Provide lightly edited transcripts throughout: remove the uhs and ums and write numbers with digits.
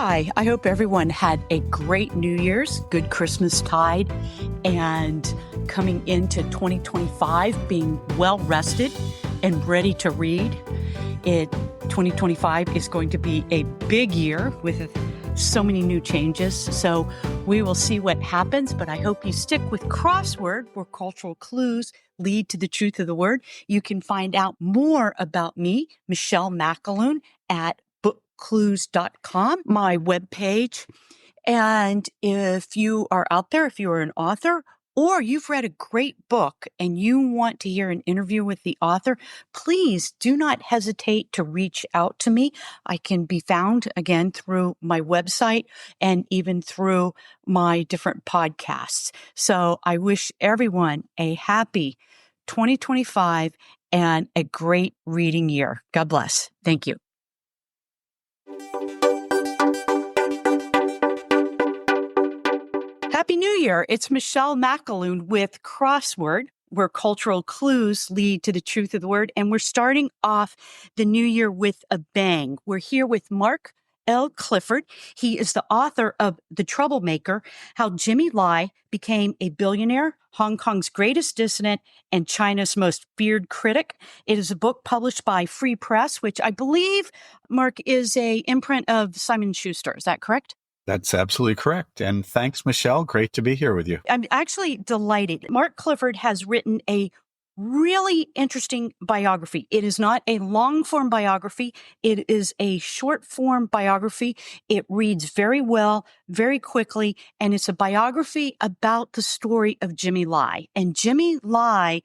Hi, I hope everyone had a great New Year's, good Christmas tide, and coming into 2025 being well rested and ready to read. 2025 is going to be a big year with so many new changes. So we will see what happens, but I hope you stick with Crossword, where cultural clues lead to the truth of the word. You can find out more about me, Michelle McAloon, at bookclues.com, my webpage. And if you are out there, if you are an author, or you've read a great book and you want to hear an interview with the author, please do not hesitate to reach out to me. I can be found again through my website and even through my different podcasts. So I wish everyone a happy 2025 and a great reading year. God bless. Thank you. Happy New Year. It's Michelle McAloon with Crossword, where cultural clues lead to the truth of the word. And we're starting off the new year with a bang. We're here with Mark L. Clifford. He is the author of The Troublemaker, How Jimmy Lai Became a Billionaire, Hong Kong's Greatest Dissident, and China's Most Feared Critic. It is a book published by Free Press, which I believe, Mark, is a imprint of Simon & Schuster. Is that correct? That's absolutely correct. And thanks, Michelle. Great to be here with you. I'm actually delighted. Mark Clifford has written a really interesting biography. It is not a long-form biography. It is a short-form biography. It reads very well, very quickly, and it's a biography about the story of Jimmy Lai. And Jimmy Lai,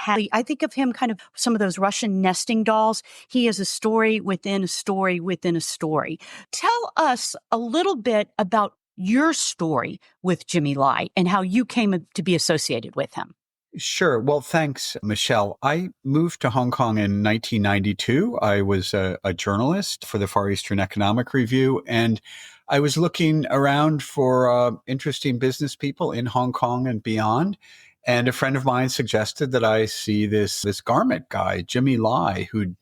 I think of him kind of some of those Russian nesting dolls. He is a story within a story within a story. Tell us a little bit about your story with Jimmy Lai and how you came to be associated with him. Sure. Well, thanks, Michelle. I moved to Hong Kong in 1992. I was a journalist for the Far Eastern Economic Review, and I was looking around for interesting business people in Hong Kong and beyond. And a friend of mine suggested that I see this garment guy, Jimmy Lai, who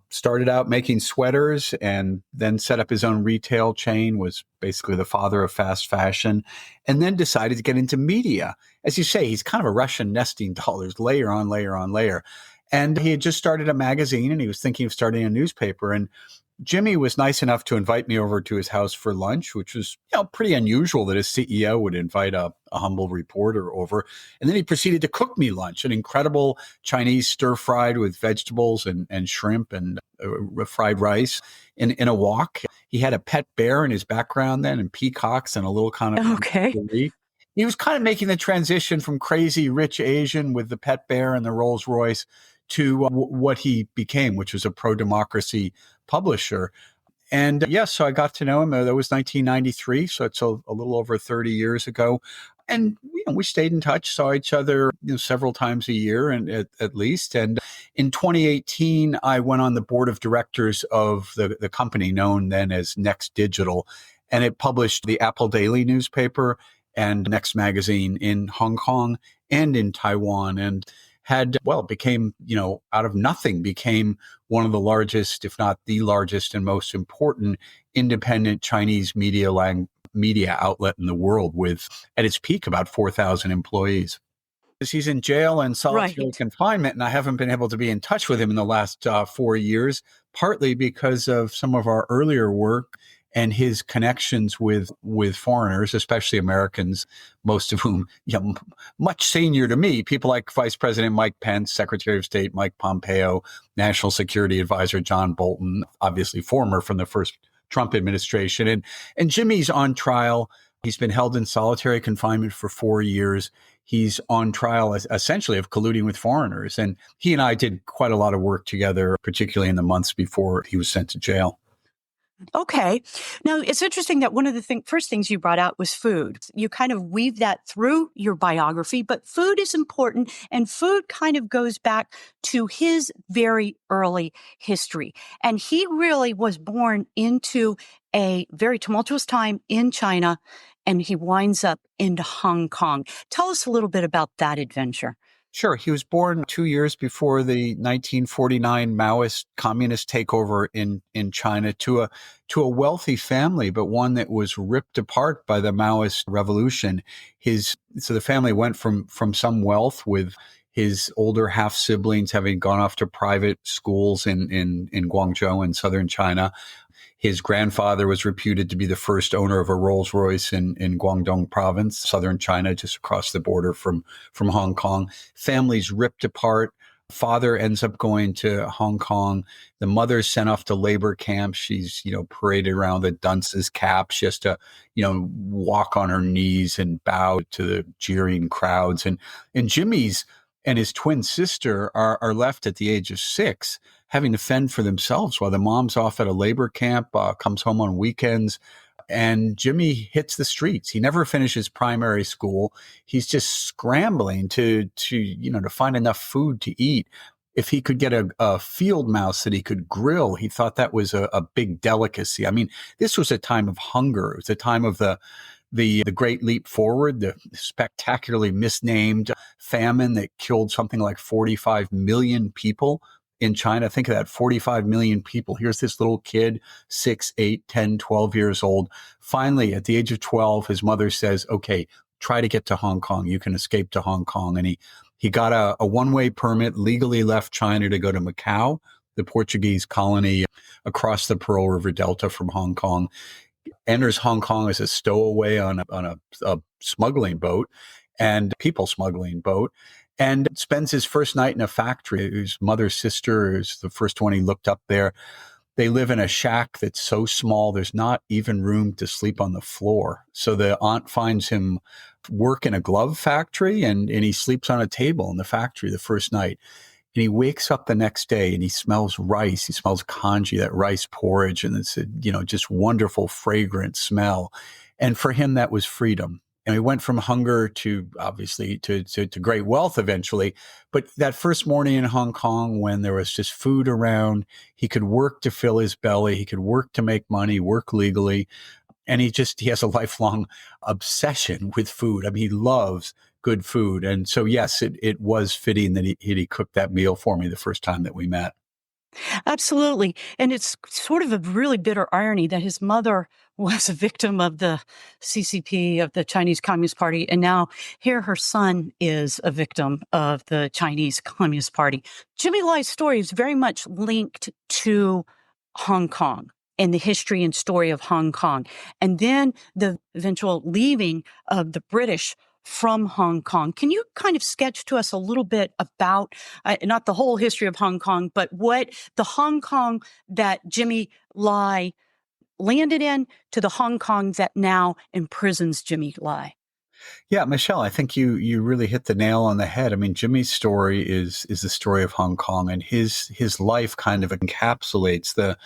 started out making sweaters and then set up his own retail chain, was basically the father of fast fashion, and then decided to get into media. As you say, he's kind of a Russian nesting doll. There's layer on layer on layer. And he had just started a magazine and he was thinking of starting a newspaper. And Jimmy was nice enough to invite me over to his house for lunch, which was pretty unusual that a CEO would invite a humble reporter over. And then he proceeded to cook me lunch, an incredible Chinese stir-fried with vegetables and shrimp and fried rice in a wok. He had a pet bear in his background then and peacocks and a little kind of... Okay. He was kind of making the transition from crazy rich Asian with the pet bear and the Rolls Royce to what he became, which was a pro-democracy publisher. And so I got to know him. That was 1993, so it's a little over 30 years ago. And we stayed in touch, saw each other several times a year, and at least. And in 2018, I went on the board of directors of the company known then as Next Digital, and it published the Apple Daily newspaper and Next Magazine in Hong Kong and in Taiwan, and became, out of nothing, became one of the largest, if not the largest and most important independent Chinese media outlet in the world with, at its peak, about 4,000 employees. He's in jail and solitary confinement, and I haven't been able to be in touch with him in the last 4 years, partly because of some of our earlier work and his connections with foreigners, especially Americans, most of whom much senior to me, people like Vice President Mike Pence, Secretary of State Mike Pompeo, National Security Advisor John Bolton, obviously former from the first Trump administration. And Jimmy's on trial. He's been held in solitary confinement for 4 years. He's on trial essentially of colluding with foreigners. And he and I did quite a lot of work together, particularly in the months before he was sent to jail. Okay. Now, it's interesting that one of the first things you brought out was food. You kind of weave that through your biography, but food is important, and food kind of goes back to his very early history. And he really was born into a very tumultuous time in China, and he winds up in Hong Kong. Tell us a little bit about that adventure. Sure. He was born 2 years before the 1949 Maoist communist takeover in China to a wealthy family, but one that was ripped apart by the Maoist revolution. So the family went from some wealth with his older half siblings having gone off to private schools in Guangzhou in southern China. His grandfather was reputed to be the first owner of a Rolls Royce in Guangdong province, southern China, just across the border from Hong Kong. Families ripped apart. Father ends up going to Hong Kong. The mother's sent off to labor camps. She's, paraded around the dunce's cap. She has to, walk on her knees and bow to the jeering crowds. And Jimmy's and his twin sister are left at the age of 6, having to fend for themselves while the mom's off at a labor camp, comes home on weekends. And Jimmy hits the streets. He never finishes primary school. He's just scrambling to find enough food to eat. If he could get a field mouse that he could grill, he thought that was a big delicacy. I mean, this was a time of hunger. It was a time of the Great Leap Forward, the spectacularly misnamed famine that killed something like 45 million people in China. Think of that, 45 million people. Here's this little kid, 6, 8, 10, 12 years old. Finally, at the age of 12, his mother says, okay, try to get to Hong Kong. You can escape to Hong Kong. And he got a one-way permit, legally left China to go to Macau, the Portuguese colony across the Pearl River Delta from Hong Kong. Enters Hong Kong as a stowaway on a smuggling boat and people smuggling boat, and spends his first night in a factory. His mother's sister is the first one he looked up there. They live in a shack that's so small, there's not even room to sleep on the floor. So the aunt finds him work in a glove factory, and he sleeps on a table in the factory the first night. And he wakes up the next day and he smells rice. He smells congee, that rice porridge, and it's just wonderful, fragrant smell. And for him, that was freedom. And he went from hunger to obviously to great wealth eventually. But that first morning in Hong Kong, when there was just food around, he could work to fill his belly. He could work to make money, work legally. And he has a lifelong obsession with food. I mean, he loves good food. And so, yes, it was fitting that he cooked that meal for me the first time that we met. Absolutely. And it's sort of a really bitter irony that his mother was a victim of the CCP, of the Chinese Communist Party. And now here her son is a victim of the Chinese Communist Party. Jimmy Lai's story is very much linked to Hong Kong and the history and story of Hong Kong. And then the eventual leaving of the British from Hong Kong. Can you kind of sketch to us a little bit about, not the whole history of Hong Kong, but what the Hong Kong that Jimmy Lai landed in to the Hong Kong that now imprisons Jimmy Lai? Yeah, Michelle, I think you really hit the nail on the head. I mean, Jimmy's story is the story of Hong Kong, and his life kind of encapsulates the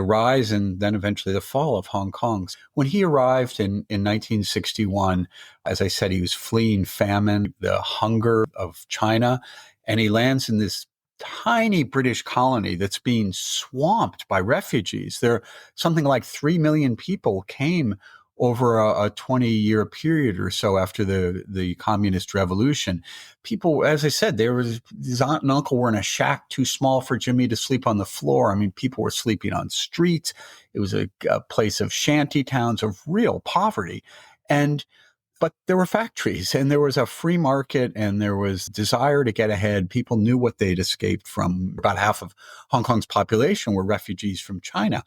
rise and then eventually the fall of Hong Kong. When he arrived in 1961, as I said, he was fleeing famine, the hunger of China, and he lands in this tiny British colony that's being swamped by refugees. There, something like 3 million people came over a 20-year period or so after the communist revolution. People, as I said, his aunt and uncle were in a shack too small for Jimmy to sleep on the floor. I mean, people were sleeping on streets. It was a place of shanty towns, of real poverty. But there were factories, and there was a free market, and there was desire to get ahead. People knew what they'd escaped from. About half of Hong Kong's population were refugees from China.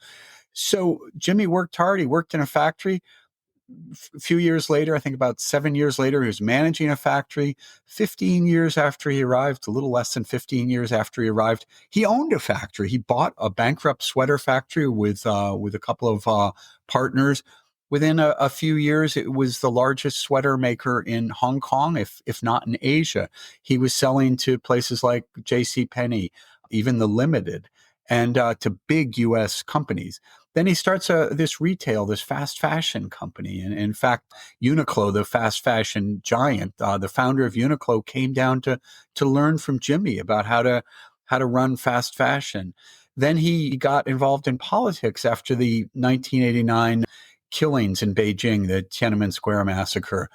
So Jimmy worked hard. He worked in a factory. A few years later, I think about 7 years later, he was managing a factory. 15 years after he arrived, a little less than 15 years after he arrived, he owned a factory. He bought a bankrupt sweater factory with a couple of partners. Within a few years, it was the largest sweater maker in Hong Kong, if not in Asia. He was selling to places like JCPenney, even the Limited, and to big U.S. companies. Then he starts this fast fashion company. And in fact, Uniqlo, the fast fashion giant, the founder of Uniqlo, came down to learn from Jimmy about how to run fast fashion. Then he got involved in politics after the 1989 killings in Beijing, the Tiananmen Square massacre.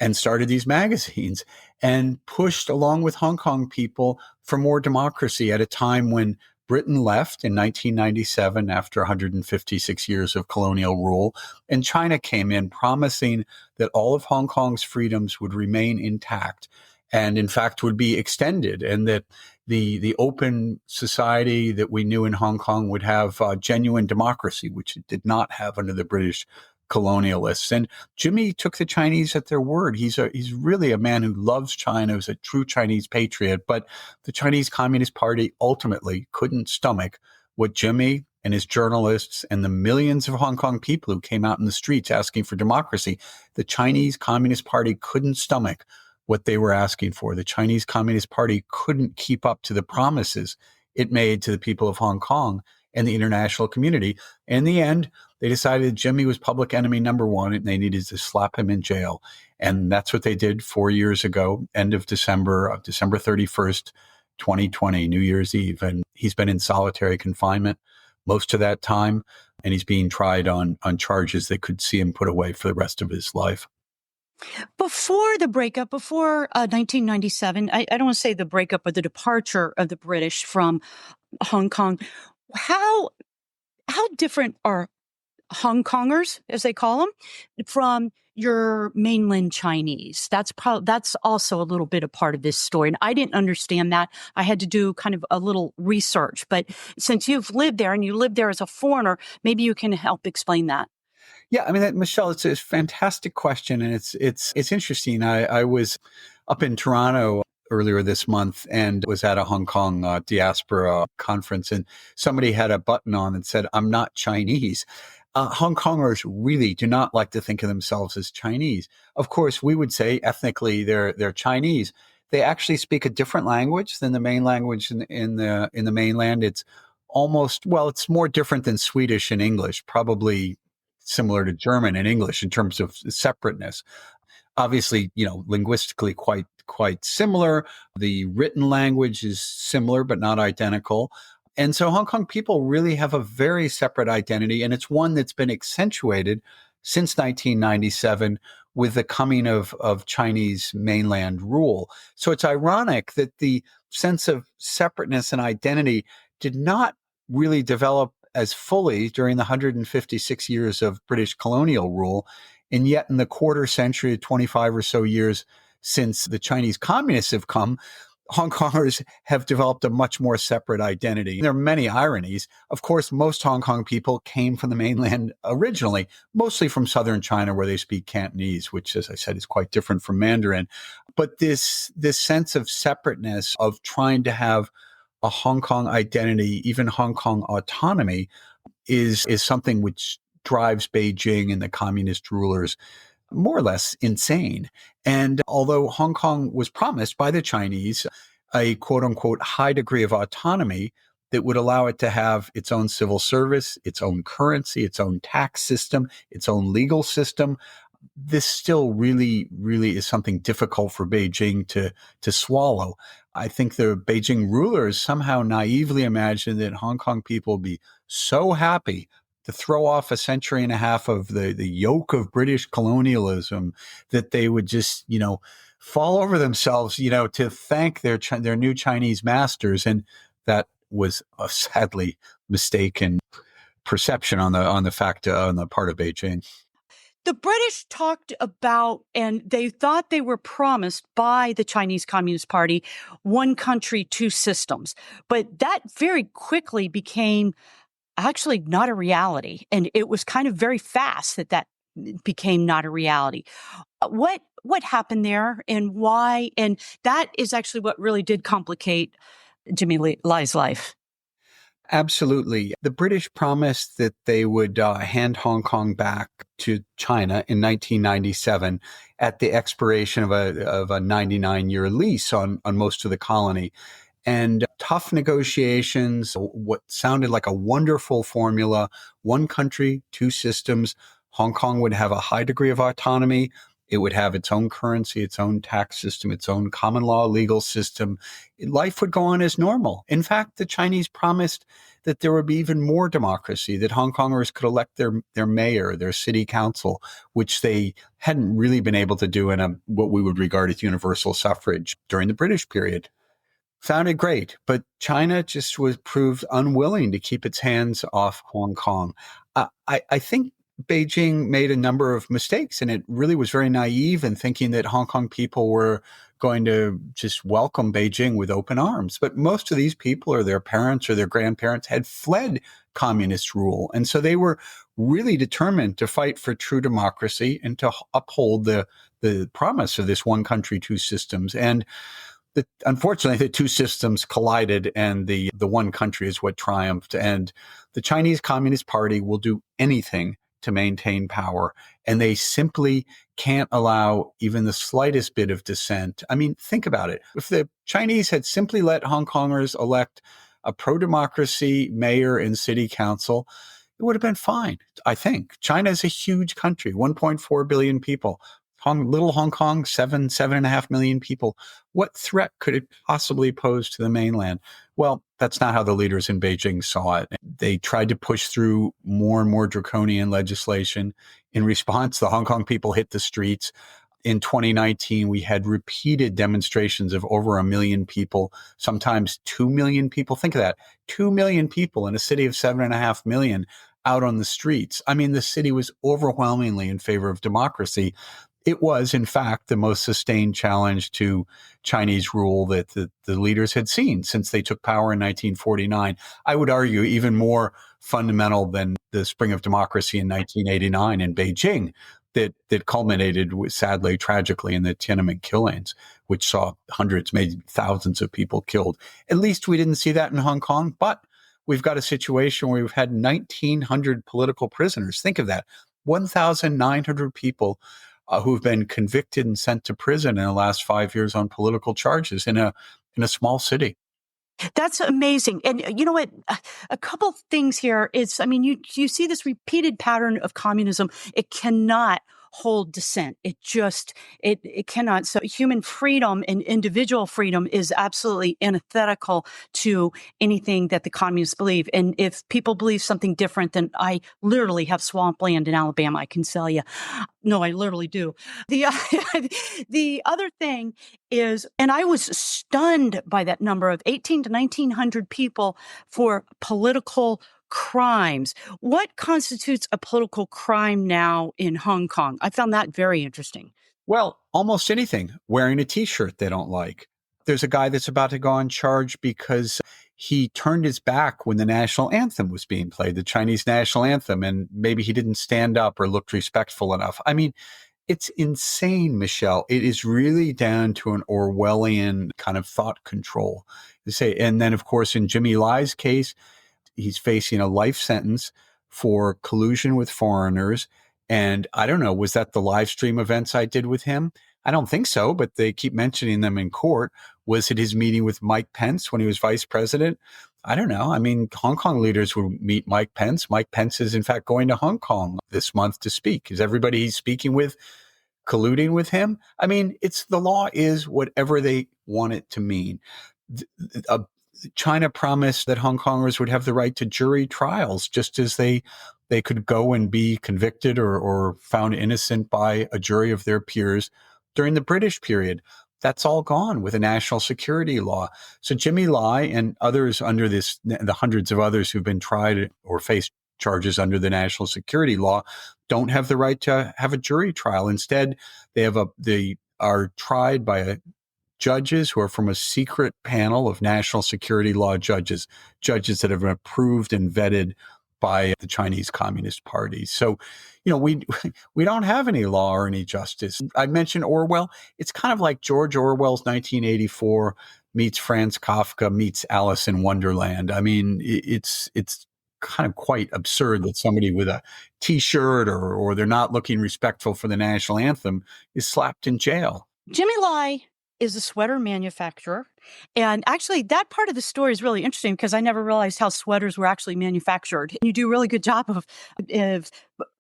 and started these magazines and pushed along with Hong Kong people for more democracy at a time when Britain left in 1997 after 156 years of colonial rule, and China came in promising that all of Hong Kong's freedoms would remain intact and, in fact, would be extended, and that the open society that we knew in Hong Kong would have genuine democracy, which it did not have under the British colonialists. And Jimmy took the Chinese at their word. He's really a man who loves China, who's a true Chinese patriot. But the Chinese Communist Party ultimately couldn't stomach what Jimmy and his journalists and the millions of Hong Kong people who came out in the streets asking for democracy. The Chinese Communist Party couldn't stomach what they were asking for. The Chinese Communist Party couldn't keep up to the promises it made to the people of Hong Kong and the international community. In the end, they decided Jimmy was public enemy number one and they needed to slap him in jail. And that's what they did 4 years ago, end of December 31st, 2020, New Year's Eve. And he's been in solitary confinement most of that time. And he's being tried on charges that could see him put away for the rest of his life. Before the breakup, before 1997, I don't want to say the breakup, but the departure of the British from Hong Kong, how different are Hong Kongers, as they call them, from your mainland Chinese? That's also a little bit a part of this story. And I didn't understand that. I had to do kind of a little research. But since you've lived there and you lived there as a foreigner, maybe you can help explain that. Yeah, I mean, Michelle, it's a fantastic question, and it's interesting. I was up in Toronto earlier this month and was at a Hong Kong diaspora conference, and somebody had a button on that said, "I'm not Chinese." Hong Kongers really do not like to think of themselves as Chinese. Of course, we would say ethnically they're Chinese. They actually speak a different language than the main language in the mainland. It's it's more different than Swedish and English, probably similar to German and English in terms of separateness. Obviously, linguistically quite similar. The written language is similar, but not identical. And so Hong Kong people really have a very separate identity, and it's one that's been accentuated since 1997 with the coming of Chinese mainland rule. So it's ironic that the sense of separateness and identity did not really develop as fully during the 156 years of British colonial rule. And yet in the quarter century, 25 or so years since the Chinese communists have come, Hong Kongers have developed a much more separate identity. There are many ironies. Of course, most Hong Kong people came from the mainland originally, mostly from southern China where they speak Cantonese, which, as I said, is quite different from Mandarin. But this sense of separateness, of trying to have a Hong Kong identity, even Hong Kong autonomy, is something which drives Beijing and the communist rulers more or less insane. And although Hong Kong was promised by the Chinese a quote unquote high degree of autonomy that would allow it to have its own civil service, its own currency, its own tax system, its own legal system, this still really, really is something difficult for Beijing to swallow. I think the Beijing rulers somehow naively imagined that Hong Kong people would be so happy to throw off a century and a half of the yoke of British colonialism that they would just, fall over themselves, to thank their new Chinese masters. And that was a sadly mistaken perception on the part of Beijing. The British talked about, and they thought they were promised by the Chinese Communist Party, one country, two systems. But that very quickly became actually not a reality. And it was kind of very fast that became not a reality. What happened there and why? And that is actually what really did complicate Jimmy Lai's life. Absolutely. The British promised that they would hand Hong Kong back to China in 1997 at the expiration of a 99-year lease on most of the colony. And tough negotiations, what sounded like a wonderful formula, one country, two systems. Hong Kong would have a high degree of autonomy. It would have its own currency, its own tax system, its own common law legal system. Life would go on as normal. In fact, the Chinese promised that there would be even more democracy, that Hong Kongers could elect their mayor, their city council, which they hadn't really been able to do in what we would regard as universal suffrage during the British period. Sounded great, but China just was proved unwilling to keep its hands off Hong Kong. I think Beijing made a number of mistakes, and it really was very naive in thinking that Hong Kong people were going to just welcome Beijing with open arms. But most of these people, or their parents or their grandparents, had fled communist rule. And so they were really determined to fight for true democracy and to uphold the promise of this one country, two systems. And unfortunately, the two systems collided, and the one country is what triumphed. And the Chinese Communist Party will do anything to maintain power, and they simply can't allow even the slightest bit of dissent. I mean, think about it. If the Chinese had simply let Hong Kongers elect a pro-democracy mayor and city council, it would have been fine, I think. China is a huge country, 1.4 billion people. Little Hong Kong, 7.5 million people. What threat could it possibly pose to the mainland? Well, that's not how the leaders in Beijing saw it. They tried to push through more and more draconian legislation. In response, the Hong Kong people hit the streets. In 2019, we had repeated demonstrations of over 1 million people, sometimes 2 million people. Think of that, 2 million people in a city of 7.5 million out on the streets. I mean, the city was overwhelmingly in favor of democracy. It was, in fact, the most sustained challenge to Chinese rule that the leaders had seen since they took power in 1949. I would argue even more fundamental than the spring of democracy in 1989 in Beijing that culminated, sadly, tragically, in the Tiananmen killings, which saw hundreds, maybe thousands of people killed. At least we didn't see that in Hong Kong, but we've got a situation where we've had 1,900 political prisoners. Think of that, 1,900 people who've been convicted and sent to prison in the last 5 years on political charges in a small city. That's amazing. And you know what? A couple things here is, I mean, you see this repeated pattern of communism. It cannot hold dissent. It cannot. So human freedom and individual freedom is absolutely antithetical to anything that the communists believe. And if people believe something different, then I literally have swampland in Alabama, I can tell you. No, I literally do. The other thing is, and I was stunned by that number of 18 to 1900 people for political crimes. What constitutes a political crime now in Hong Kong? I found that very interesting. Well, almost anything. Wearing a T-shirt they don't like. There's a guy that's about to go on charge because he turned his back when the national anthem was being played, the Chinese national anthem, and maybe he didn't stand up or looked respectful enough. I mean, it's insane, Michelle. It is really down to an Orwellian kind of thought control. And then, of course, in Jimmy Lai's case, he's facing a life sentence for collusion with foreigners. And I don't know, was that the live stream events I did with him? I don't think so, but they keep mentioning them in court. Was it his meeting with Mike Pence when he was vice president? I don't know. I mean, Hong Kong leaders would meet Mike Pence. Mike Pence is, in fact, going to Hong Kong this month to speak. Is everybody he's speaking with colluding with him? I mean, the law is whatever they want it to mean. China promised that Hong Kongers would have the right to jury trials, just as they could go and be convicted or found innocent by a jury of their peers during the British period. That's all gone with a national security law. So Jimmy Lai and others under the hundreds of others who've been tried or faced charges under the national security law don't have the right to have a jury trial. Instead, they are tried by judges who are from a secret panel of national security law judges that have been approved and vetted by the Chinese Communist Party. So, we don't have any law or any justice. I mentioned Orwell. It's kind of like George Orwell's 1984 meets Franz Kafka meets Alice in Wonderland. I mean, it's kind of quite absurd that somebody with a T-shirt or they're not looking respectful for the national anthem is slapped in jail. Jimmy Lai is a sweater manufacturer. And actually, that part of the story is really interesting because I never realized how sweaters were actually manufactured. You do a really good job of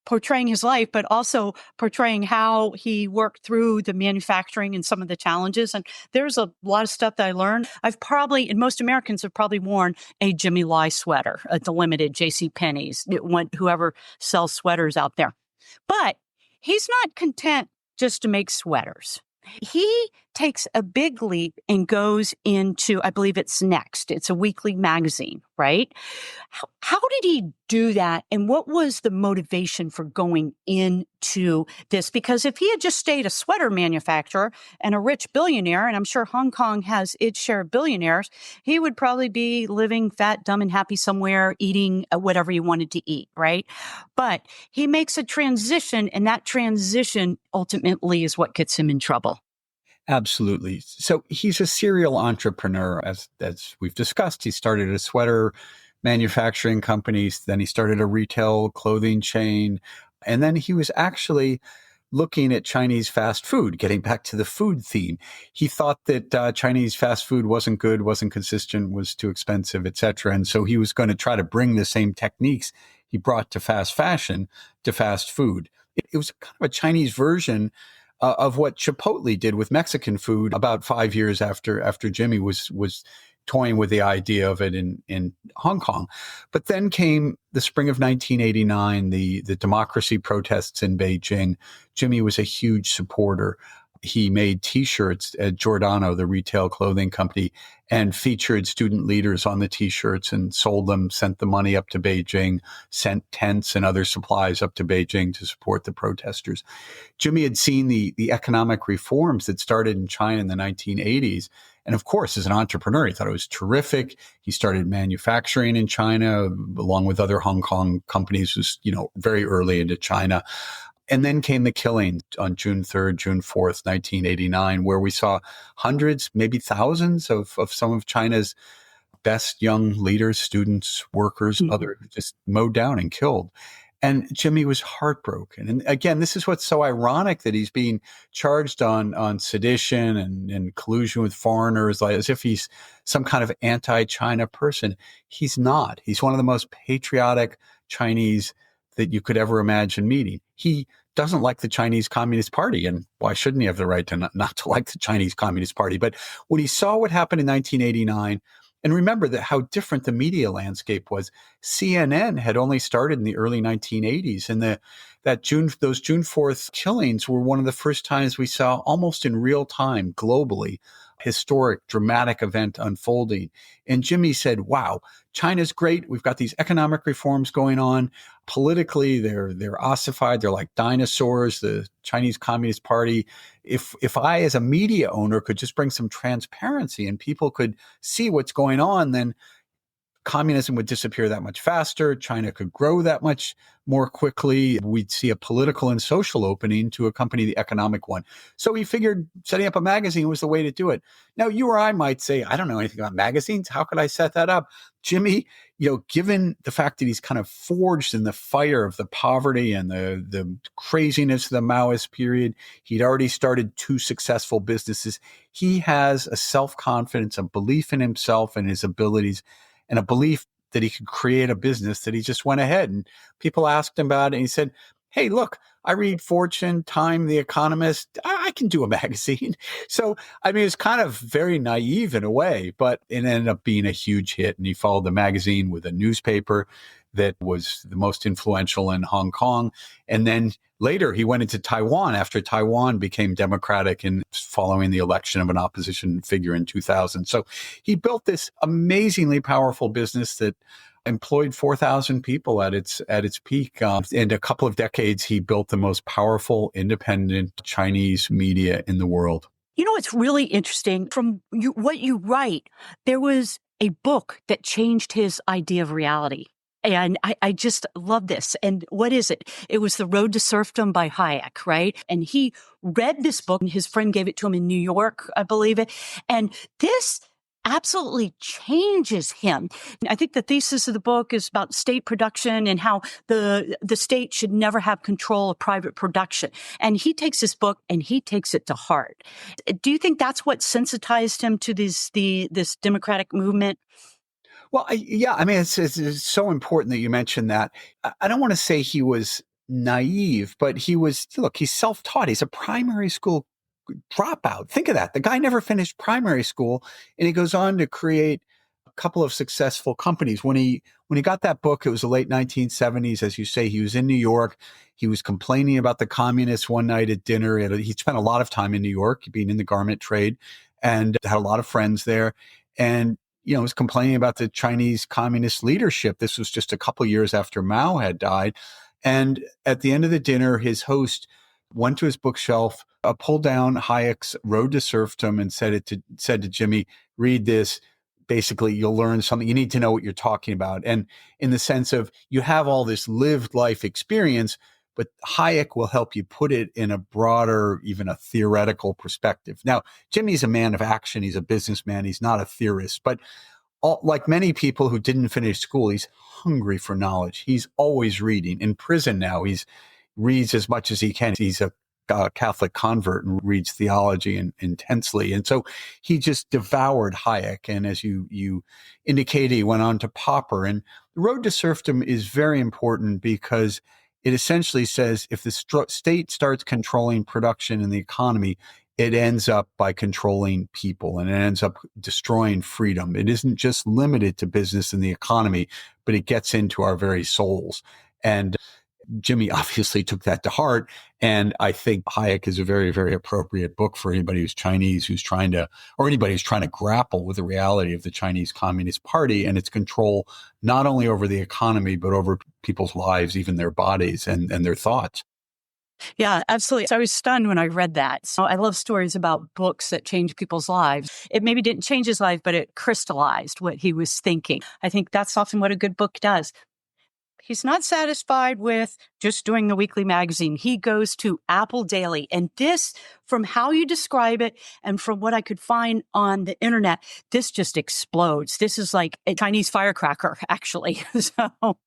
portraying his life, but also portraying how he worked through the manufacturing and some of the challenges. And there's a lot of stuff that I learned. And most Americans have probably worn a Jimmy Lai sweater at the limited J.C. Penney's, whoever sells sweaters out there. But he's not content just to make sweaters. He takes a big leap and goes into, I believe it's Next. It's a weekly magazine, right? How did he do that? And what was the motivation for going into this? Because if he had just stayed a sweater manufacturer and a rich billionaire, and I'm sure Hong Kong has its share of billionaires, he would probably be living fat, dumb, and happy somewhere, eating whatever he wanted to eat, right? But he makes a transition, and that transition ultimately is what gets him in trouble. Absolutely. So he's a serial entrepreneur, as we've discussed. He started a sweater manufacturing company, then he started a retail clothing chain, and then he was actually looking at Chinese fast food, getting back to the food theme. He thought that Chinese fast food wasn't good, wasn't consistent, was too expensive, etc. And so he was going to try to bring the same techniques he brought to fast fashion to fast food. It was kind of a Chinese version of what Chipotle did with Mexican food about 5 years after Jimmy was toying with the idea of it in Hong Kong. But then came the spring of 1989, the democracy protests in Beijing. Jimmy was a huge supporter. He made T-shirts at Giordano, the retail clothing company, and featured student leaders on the T-shirts and sold them, sent the money up to Beijing, sent tents and other supplies up to Beijing to support the protesters. Jimmy had seen the economic reforms that started in China in the 1980s. And of course, as an entrepreneur, he thought it was terrific. He started manufacturing in China along with other Hong Kong companies, was, very early into China. And then came the killing on June 3rd, June 4th, 1989, where we saw hundreds, maybe thousands of some of China's best young leaders, students, workers, others just mowed down and killed. And Jimmy was heartbroken. And again, this is what's so ironic, that he's being charged on sedition and collusion with foreigners, like as if he's some kind of anti-China person. He's not. He's one of the most patriotic Chinese that you could ever imagine meeting. He doesn't like the Chinese Communist Party. And why shouldn't he have the right to not to like the Chinese Communist Party? But when he saw what happened in 1989, and remember that how different the media landscape was. CNN had only started in the early 1980s, and those June 4th killings were one of the first times we saw, almost in real time, globally, historic, dramatic event unfolding. And Jimmy said, wow, China's great. We've got these economic reforms going on. Politically, they're ossified. They're like dinosaurs, the Chinese Communist Party. If I, as a media owner, could just bring some transparency and people could see what's going on, then communism would disappear that much faster. China could grow that much more quickly. We'd see a political and social opening to accompany the economic one. So he figured setting up a magazine was the way to do it. Now, you or I might say, I don't know anything about magazines. How could I set that up? Jimmy, given the fact that he's kind of forged in the fire of the poverty and the craziness of the Maoist period, he'd already started 2 successful businesses. He has a self-confidence, a belief in himself and his abilities, and a belief that he could create a business, that he just went ahead. And people asked him about it, and he said, hey, look, I read Fortune, Time, The Economist. I can do a magazine. So, it's kind of very naive in a way, but it ended up being a huge hit. And he followed the magazine with a newspaper that was the most influential in Hong Kong. And then later he went into Taiwan after Taiwan became democratic and following the election of an opposition figure in 2000. So he built this amazingly powerful business that employed 4,000 people at its peak. In a couple of decades, he built the most powerful independent Chinese media in the world. It's really interesting from what you write. There was a book that changed his idea of reality. And I just love this. And what is it? It was The Road to Serfdom by Hayek, right? And he read this book, and his friend gave it to him in New York, I believe it. And this absolutely changes him. I think the thesis of the book is about state production and how the state should never have control of private production. And he takes this book and he takes it to heart. Do you think that's what sensitized him to this democratic movement? Well, yeah, I mean, it's so important that you mentioned that. I don't want to say he was naive, but look, he's self-taught. He's a primary school dropout. Think of that. The guy never finished primary school, and he goes on to create a couple of successful companies. When he got that book, it was the late 1970s. As you say, he was in New York. He was complaining about the communists one night at dinner. He spent a lot of time in New York, being in the garment trade, and had a lot of friends there. And was complaining about the Chinese communist leadership. This was just a couple years after Mao had died. And at the end of the dinner, his host went to his bookshelf, pulled down Hayek's Road to Serfdom, and said to Jimmy, "Read this. Basically, you'll learn something. You need to know what you're talking about." And in the sense of, you have all this lived life experience, but Hayek will help you put it in a broader, even a theoretical perspective. Now, Jimmy's a man of action. He's a businessman. He's not a theorist. But like many people who didn't finish school, he's hungry for knowledge. He's always reading. In prison now, he reads as much as he can. He's a Catholic convert and reads theology intensely. And so he just devoured Hayek. And as you indicated, he went on to Popper. And the Road to Serfdom is very important because it essentially says if the state starts controlling production and the economy, it ends up by controlling people, and it ends up destroying freedom. It isn't just limited to business and the economy, but it gets into our very souls. And Jimmy obviously took that to heart. And I think Hayek is a very, very appropriate book for anybody who's Chinese, or anybody who's trying to grapple with the reality of the Chinese Communist Party and its control, not only over the economy, but over people's lives, even their bodies and their thoughts. Yeah, absolutely. So I was stunned when I read that. So I love stories about books that change people's lives. It maybe didn't change his life, but it crystallized what he was thinking. I think that's often what a good book does. He's not satisfied with just doing the weekly magazine. He goes to Apple Daily. And this, from how you describe it and from what I could find on the internet, this just explodes. This is like a Chinese firecracker, actually. So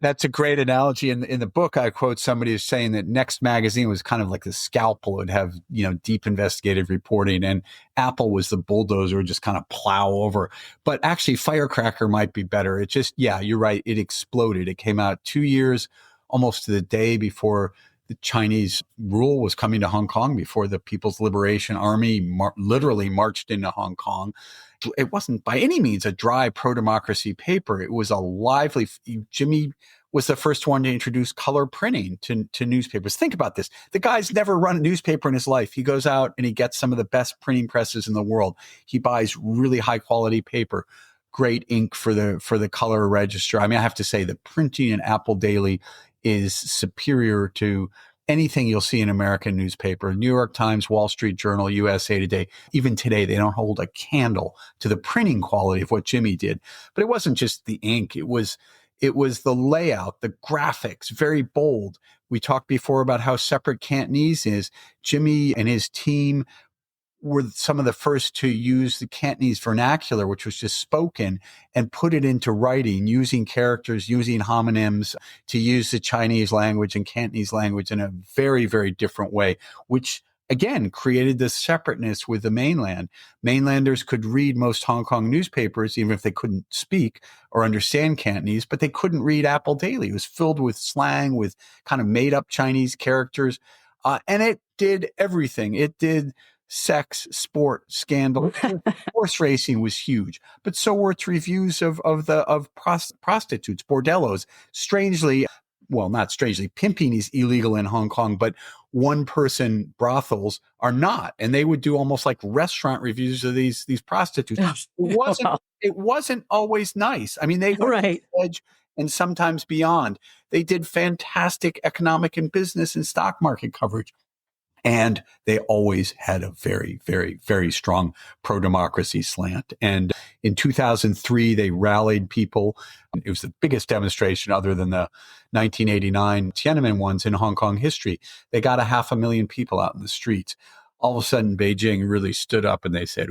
That's a great analogy. In the book, I quote somebody who's saying that Next magazine was kind of like the scalpel. It would have, deep investigative reporting, and Apple was the bulldozer, just kind of plow over. But actually, Firecracker might be better. It just, yeah, you're right. It exploded. It came out 2 years, almost to the day before the Chinese rule was coming to Hong Kong, before the People's Liberation Army literally marched into Hong Kong. It wasn't by any means a dry pro-democracy paper. It was a lively. Jimmy was the first one to introduce color printing to newspapers. Think about this. The guy's never run a newspaper in his life. He goes out and he gets some of the best printing presses in the world. He buys really high quality paper, great ink for the color register. I mean, I have to say the printing in Apple Daily is superior to anything you'll see in American newspaper. New York Times, Wall Street Journal, USA Today. Even today, they don't hold a candle to the printing quality of what Jimmy did. But it wasn't just the ink. It was the layout, the graphics, very bold. We talked before about how separate Cantonese is. Jimmy and his team were some of the first to use the Cantonese vernacular, which was just spoken, and put it into writing, using characters, using homonyms, to use the Chinese language and Cantonese language in a very, very different way, which again created this separateness with the mainland. Mainlanders could read most Hong Kong newspapers, even if they couldn't speak or understand Cantonese, but they couldn't read Apple Daily. It was filled with slang, with kind of made up Chinese characters. And it did everything. It did sex, sport, scandal. Horse racing was huge, but so were its reviews of prostitutes, bordellos. Strangely, well, not strangely, pimping is illegal in Hong Kong, but one-person brothels are not, and they would do almost like restaurant reviews of these prostitutes. It wasn't always nice. I mean, they were right. edge and sometimes beyond. They did fantastic economic and business and stock market coverage. And they always had a very, very, very strong pro-democracy slant. And in 2003, they rallied people. It was the biggest demonstration other than the 1989 Tiananmen ones in Hong Kong history. They got 500,000 people out in the streets. All of a sudden, Beijing really stood up and they said,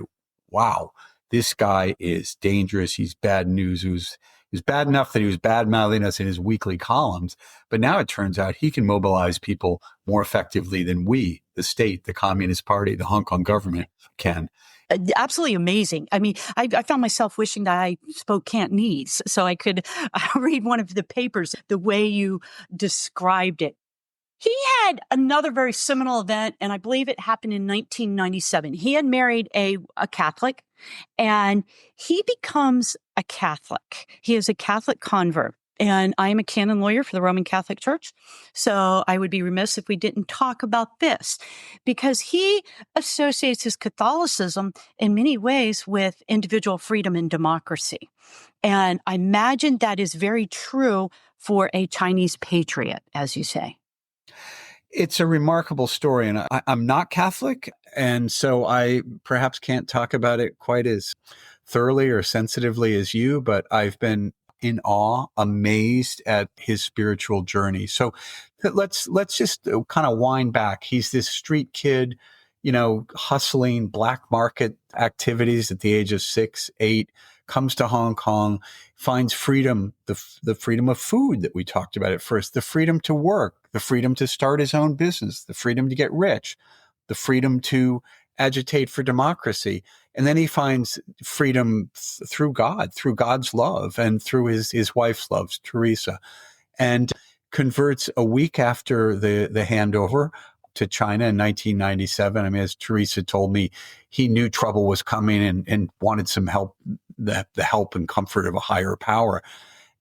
wow, this guy is dangerous. He's bad news. He was bad enough that he was bad-mouthing us in his weekly columns. But now it turns out he can mobilize people more effectively than we, the state, the Communist Party, the Hong Kong government can. Absolutely amazing. I mean, I found myself wishing that I spoke Cantonese so I could read one of the papers the way you described it. He had another very seminal event, and I believe it happened in 1997. He had married a Catholic, and he becomes a Catholic. He is a Catholic convert. And I am a canon lawyer for the Roman Catholic Church. So I would be remiss if we didn't talk about this, because he associates his Catholicism in many ways with individual freedom and democracy. And I imagine that is very true for a Chinese patriot, as you say. It's a remarkable story, and I'm not Catholic, and so I perhaps can't talk about it quite as thoroughly or sensitively as you, but I've been in awe, amazed at his spiritual journey. So let's just kind of wind back. He's this street kid, hustling black market activities at the age of 6, 8, comes to Hong Kong, finds freedom, the freedom of food that we talked about at first, the freedom to work, the freedom to start his own business, the freedom to get rich, the freedom to agitate for democracy. And then he finds freedom through God, through God's love, and through his wife's love, Teresa, and converts a week after the handover to China in 1997. I mean, as Teresa told me, he knew trouble was coming and wanted some help, the help and comfort of a higher power.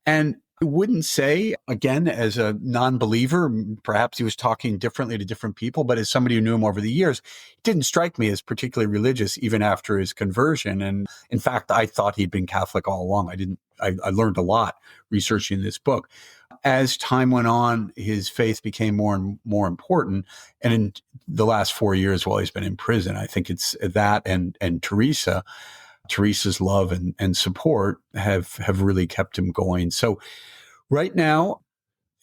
And I wouldn't say, again, as a non-believer, perhaps he was talking differently to different people, but as somebody who knew him over the years, it didn't strike me as particularly religious even after his conversion. And in fact, I thought he'd been Catholic all along. I learned a lot researching this book. As time went on, his faith became more and more important. And in the last 4 years while he's been in prison, I think it's that and Teresa's love and support have really kept him going. So right now,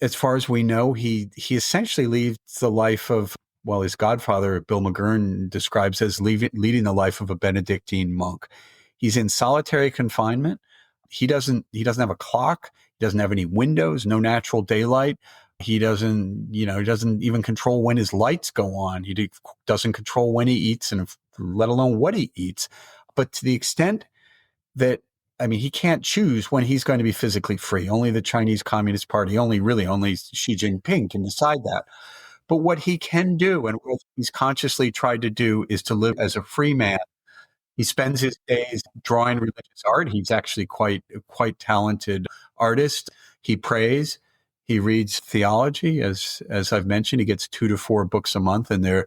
as far as we know, he essentially leads the life of, well, his godfather, Bill McGurn, describes as leading the life of a Benedictine monk. He's in solitary confinement. He doesn't have a clock. He doesn't have any windows, no natural daylight. He doesn't even control when his lights go on. He doesn't control when he eats, and let alone what he eats. But to the extent that, I mean, he can't choose when he's going to be physically free. Only the Chinese Communist Party, only Xi Jinping can decide that. But what he can do, and what he's consciously tried to do, is to live as a free man. He spends his days drawing religious art. He's actually quite talented artist. He prays. He reads theology. As I've mentioned, he gets 2 to 4 books a month, and they're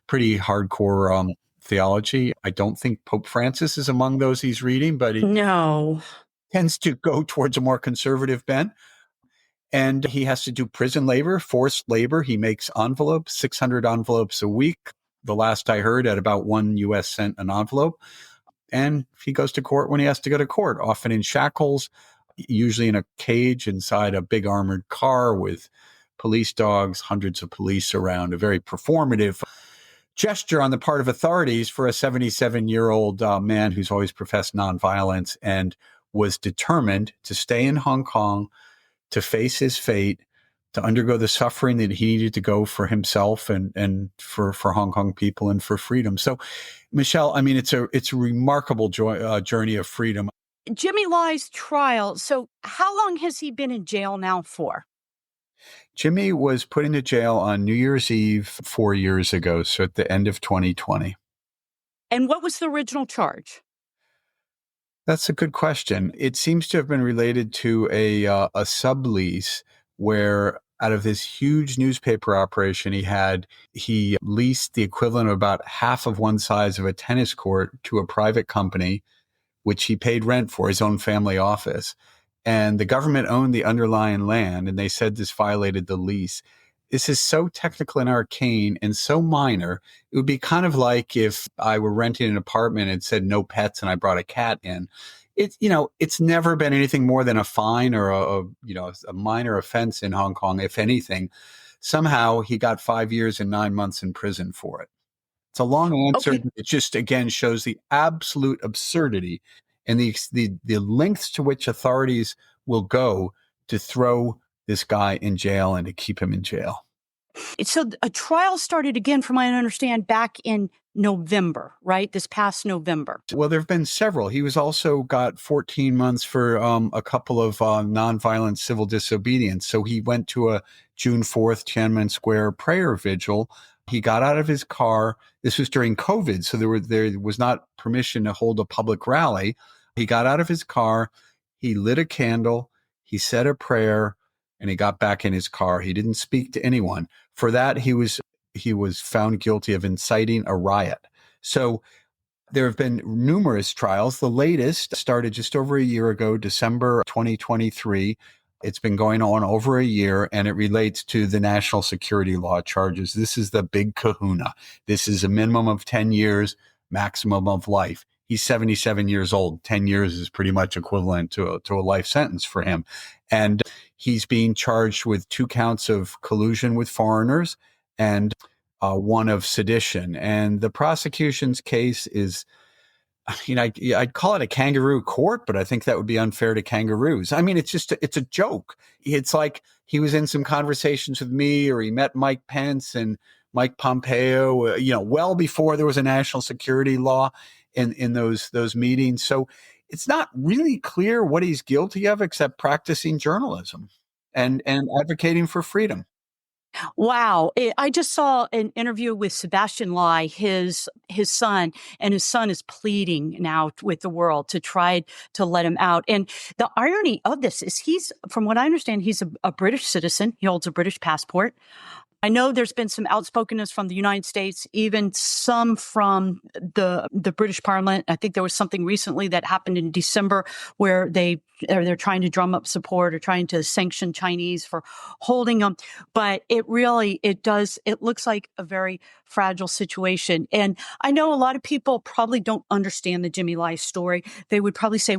pretty hardcore theology. I don't think Pope Francis is among those he's reading, but he tends to go towards a more conservative bent. And he has to do prison labor, forced labor. He makes envelopes, 600 envelopes a week. The last I heard, at about $1 an envelope. And he goes to court when he has to go to court, often in shackles, usually in a cage inside a big armored car with police dogs, hundreds of police around, a very performative gesture on the part of authorities for a 77-year-old man who's always professed nonviolence and was determined to stay in Hong Kong, to face his fate, to undergo the suffering that he needed to go for himself and for Hong Kong people and for freedom. So, Michelle, I mean, it's a remarkable journey of freedom. Jimmy Lai's trial. So how long has he been in jail now for? Jimmy was put into jail on New Year's Eve 4 years ago, so at the end of 2020. And what was the original charge? That's a good question. It seems to have been related to a sublease where, out of this huge newspaper operation he leased the equivalent of about half of one size of a tennis court to a private company, which he paid rent for, his own family office. And the government owned the underlying land, and they said this violated the lease. This is so technical and arcane and so minor. It would be kind of like if I were renting an apartment and said no pets and I brought a cat in. It's never been anything more than a fine or a minor offense in Hong Kong, if anything. Somehow he got 5 years and 9 months in prison for it. It's a long answer. Okay. But it just, again, shows the absolute absurdity and the lengths to which authorities will go to throw this guy in jail and to keep him in jail. So a trial started again, from what I understand, back in November, right? This past November. Well, there have been several. He was also got 14 months for a couple of nonviolent civil disobedience. So he went to a June 4th Tiananmen Square prayer vigil. He got out of his car. This was during COVID, so there was not permission to hold a public rally. He got out of his car. He lit a candle. He said a prayer, and he got back in his car. He didn't speak to anyone. For that, he was found guilty of inciting a riot. So there have been numerous trials. The latest started just over a year ago, December 2023. It's been going on over a year, and it relates to the national security law charges. This is the big kahuna. This is a minimum of 10 years, maximum of life. He's 77 years old. 10 years is pretty much equivalent to a life sentence for him. And he's being charged with 2 counts of collusion with foreigners and one of sedition. And the prosecution's case is, I'd call it a kangaroo court, but I think that would be unfair to kangaroos. I mean, it's a joke. It's like he was in some conversations with me, or he met Mike Pence and Mike Pompeo, well before there was a national security law in those meetings. So it's not really clear what he's guilty of, except practicing journalism and advocating for freedom. Wow. I just saw an interview with Sebastian Lai, his son, and his son is pleading now with the world to try to let him out. And the irony of this is from what I understand, he's a British citizen. He holds a British passport. I know there's been some outspokenness from the United States, even some from the British Parliament. I think there was something recently that happened in December where they're trying to drum up support or trying to sanction Chinese for holding them. But it looks like a very fragile situation. And I know a lot of people probably don't understand the Jimmy Lai story. They would probably say,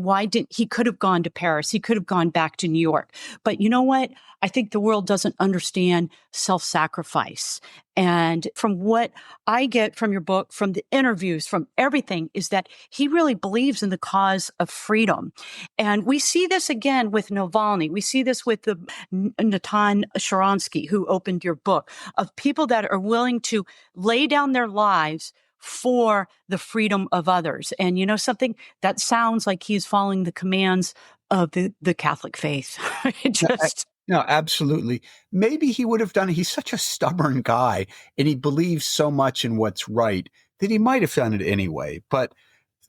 he could have gone to Paris. He could have gone back to New York. But you know what? I think the world doesn't understand self-sacrifice. And from what I get from your book, from the interviews, from everything, is that he really believes in the cause of freedom. And we see this again with Navalny. We see this with the Natan Sharansky, who opened your book, of people that are willing to lay down their lives for the freedom of others. And you know something? That sounds like he's following the commands of the Catholic faith. No, absolutely. Maybe he would have done it. He's such a stubborn guy, and he believes so much in what's right that he might have done it anyway. But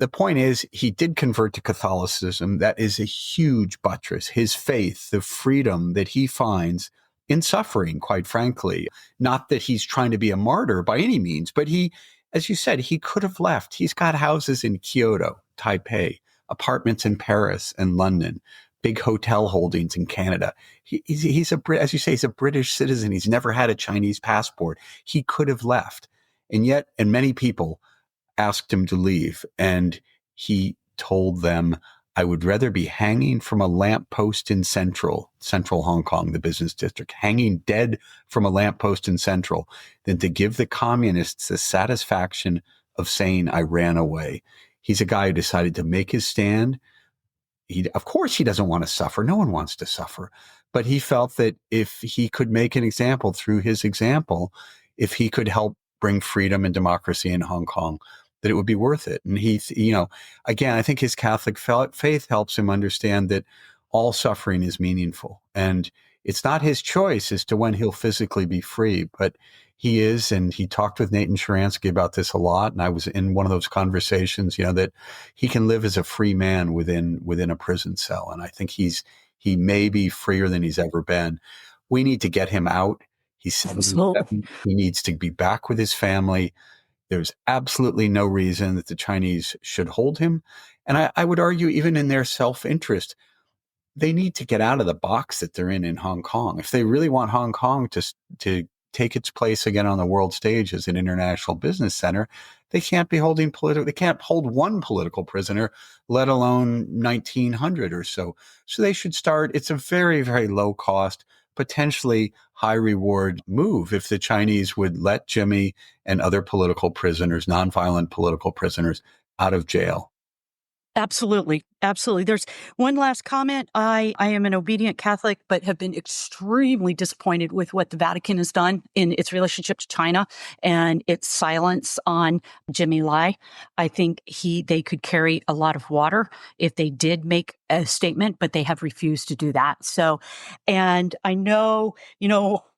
the point is, he did convert to Catholicism. That is a huge buttress. His faith, the freedom that he finds in suffering, quite frankly. Not that he's trying to be a martyr by any means, but he, as you said, he could have left. He's got houses in Kyoto, Taipei, apartments in Paris and London, big hotel holdings in Canada. He's as you say, he's a British citizen. He's never had a Chinese passport. He could have left. And many people asked him to leave. And he told them, I would rather be hanging from a lamppost in central Hong Kong, the business district, hanging dead from a lamppost in Central, than to give the communists the satisfaction of saying I ran away. He's a guy who decided to make his stand. Of course, he doesn't want to suffer. No one wants to suffer. But he felt that if he could make an example through his example, if he could help bring freedom and democracy in Hong Kong, that it would be worth it. And again, I think his Catholic faith helps him understand that all suffering is meaningful. And it's not his choice as to when he'll physically be free, but he is. And he talked with Nathan Sharansky about this a lot. And I was in one of those conversations, that he can live as a free man within a prison cell. And I think he may be freer than he's ever been. We need to get him out. He's 77. He needs to be back with his family. There's absolutely no reason that the Chinese should hold him. And I would argue, even in their self-interest, they need to get out of the box that they're in Hong Kong. If they really want Hong Kong to take its place again on the world stage as an international business center, they can't be they can't hold one political prisoner, let alone 1,900 or so. So they should start. It's a very, very low cost, potentially high reward move if the Chinese would let Jimmy and other political prisoners, nonviolent political prisoners, out of jail. Absolutely. Absolutely. There's one last comment. I am an obedient Catholic, but have been extremely disappointed with what the Vatican has done in its relationship to China and its silence on Jimmy Lai. I think they could carry a lot of water if they did make a statement, but they have refused to do that. So, and I know,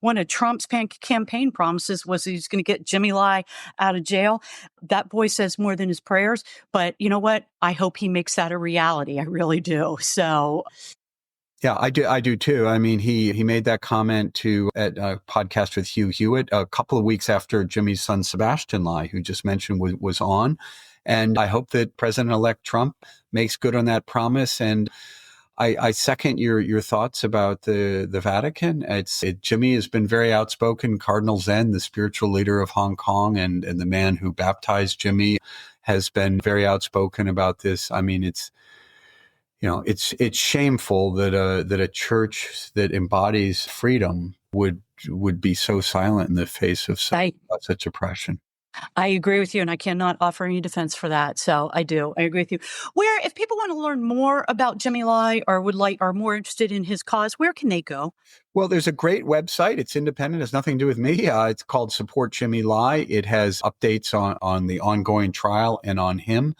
one of Trump's campaign promises was he's going to get Jimmy Lai out of jail. That boy says more than his prayers, but you know what? I hope he makes that a reality. I really do. So, yeah, I do too. I mean, he made that comment at a podcast with Hugh Hewitt a couple of weeks after Jimmy's son Sebastian Lai, who just mentioned, was on. And I hope that President-elect Trump makes good on that promise. And I second your thoughts about the Vatican. Jimmy has been very outspoken. Cardinal Zen, the spiritual leader of Hong Kong and the man who baptized Jimmy, has been very outspoken about this. I mean, it's shameful that a church that embodies freedom would be so silent in the face of such oppression. I agree with you, and I cannot offer any defense for that. So I agree with you. If people want to learn more about Jimmy Lai or are more interested in his cause, where can they go? Well, there's a great website. It's independent. It has nothing to do with me. It's called Support Jimmy Lai. It has updates on the ongoing trial and on him.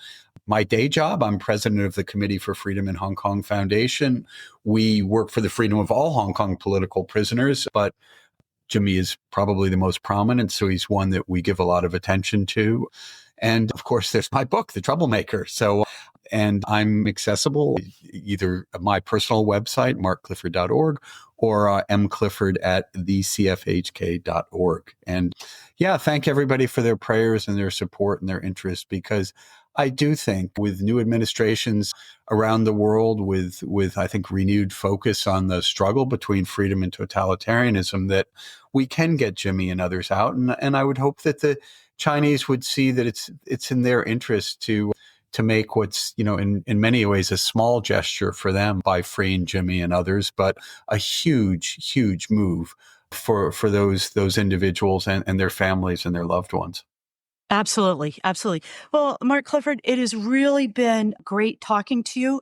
My day job, I'm president of the Committee for Freedom in Hong Kong Foundation. We work for the freedom of all Hong Kong political prisoners, but Jimmy is probably the most prominent, so he's one that we give a lot of attention to. And of course, there's my book, The Troublemaker. And I'm accessible either at my personal website, markclifford.org, or mclifford@thecfhk.org. And yeah, thank everybody for their prayers and their support and their interest, because I do think with new administrations around the world, with I think renewed focus on the struggle between freedom and totalitarianism, that we can get Jimmy and others out. And I would hope that the Chinese would see that it's in their interest to make what's, in many ways a small gesture for them by freeing Jimmy and others, but a huge, huge move for those individuals and their families and their loved ones. Absolutely. Absolutely. Well, Mark Clifford, it has really been great talking to you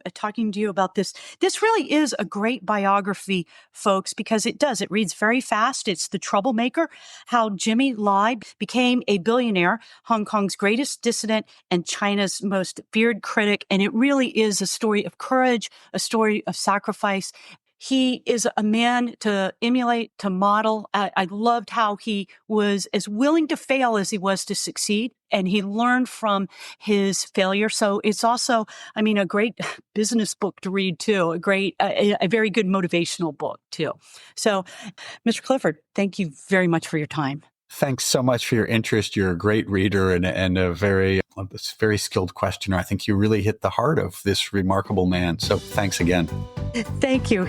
about this. This really is a great biography, folks, because it reads very fast. It's The Troublemaker, how Jimmy Lai became a billionaire, Hong Kong's greatest dissident and China's most feared critic. And it really is a story of courage, a story of sacrifice. He is a man to emulate, to model. I loved how he was as willing to fail as he was to succeed, and he learned from his failure. So it's also, a great business book to read too, a very good motivational book too. So, Mr. Clifford, thank you very much for your time. Thanks so much for your interest. You're a great reader and a very skilled questioner. I think you really hit the heart of this remarkable man. So thanks again. Thank you.